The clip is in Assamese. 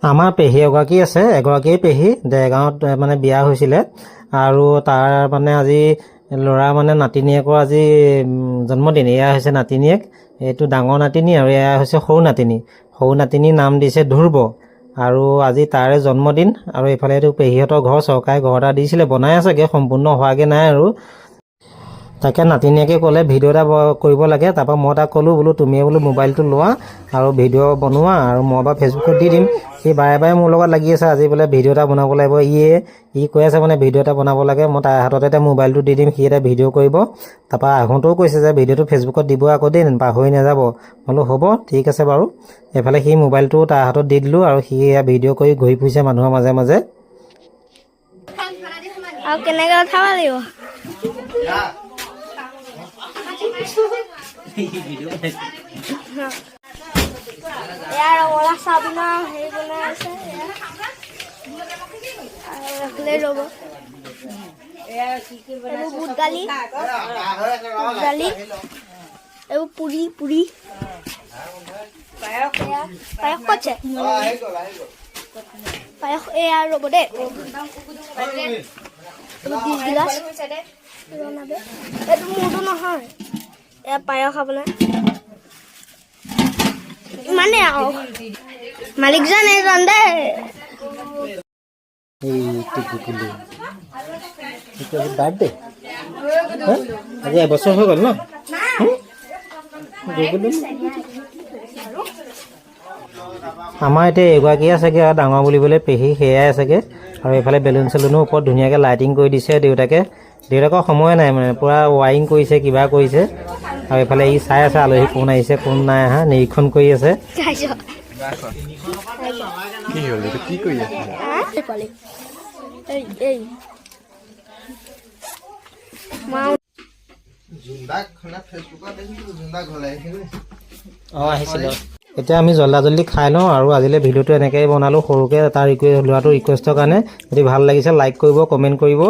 আমাৰ পেহী এগৰাকী আছে, এগৰাকী পেহী দেৰগাঁৱত মানে বিয়া হৈছিলে আৰু তাৰ মানে আজি ল'ৰা মানে নাতিনীয়েকৰ আজি জন্মদিন। এয়া হৈছে নাতিনীয়েক, এইটো ডাঙৰ নাতিনী আৰু এয়া হৈছে সৰু নাতিনী। সৰু নাতিনীৰ নাম দিছে ধ্ৰুৱ আৰু আজি তাৰে জন্মদিন। আৰু এইফালে এইটো পেহীহঁতৰ ঘৰ, চৰকাৰে ঘৰ এটা দিছিলে, বনাই আছেগৈ, সম্পূৰ্ণ হোৱাগৈ নাই আৰু। তাকে নাতিনীয়েকে ক'লে ভিডিঅ' এটা কৰিব লাগে। তাৰপৰা মই তাক ক'লোঁ বোলো তুমিয়ে বোলো মোবাইলটো লোৱা আৰু ভিডিঅ' বনোৱা আৰু মই বাৰু ফেচবুকত দি দিম। সি বাৰে বাৰে মোৰ লগত লাগি আছে, আজি বোলে ভিডিঅ' এটা বনাব লাগিব। ই কৈ আছে মানে ভিডিঅ' এটা বনাব লাগে। মই তাৰ হাততে এতিয়া মোবাইলটো দি দিম, সি এটা ভিডিঅ' কৰিব। তাৰপৰা আহোঁতেও কৈছে যে ভিডিঅ'টো ফেচবুকত দিব আকৌ দেই, পাহৰি নাযাব। বোলো হ'ব ঠিক আছে বাৰু। এইফালে সি মোবাইলটো তাৰ হাতত দি দিলোঁ আৰু সি ভিডিঅ' কৰি ঘূৰি ফুৰিছে মানুহৰ মাজে মাজে। আৰু কেনেকৈ উঠাব লাগিব? ইয়াৰ ৰঙালাও চাবিন হেৰি বনাই আছে ৰ'ব। এইবোৰ বুট দালি, এইবোৰ পুৰি পায়স ক'ত? পায়স এয়া ৰ'ব দেই। এইটো মোৰটো নহয়, এয়া পায়স আপোনাৰ ইমানেই আৰু মালিকজন এইজন দেই। বাৰ্থডে আজি এবছৰ হৈ গ'ল ন? আমাৰ এতিয়া এগৰাকী আছেগৈ আৰু ডাঙৰ বুলিবলৈ পেহী, সেয়াই আছেগৈ। আৰু এইফালে বেলুন চেলুনো ওপৰত ধুনীয়াকৈ লাইটিং কৰি দিছে দেউতাকৰ সময় নাই মানে, পূৰা ৱাইৰিং কৰিছে, কিবা কৰিছে। আৰু এইফালে ই চাই আছে আলহী কোন আহিছে কোন নাই অহা, নিৰীক্ষণ কৰি আছে। আহিছিল। এতিয়া আমি জল্দি খাই লওঁ আৰু আজিলৈ ভিডিঅ'টো এনেকৈ বনালোঁ, সৰুকৈ তাৰ ল'ৰাটোৰ ৰিকুৱেষ্টৰ কাৰণে। যদি ভাল লাগিছে লাইক কৰিব, কমেণ্ট কৰিব।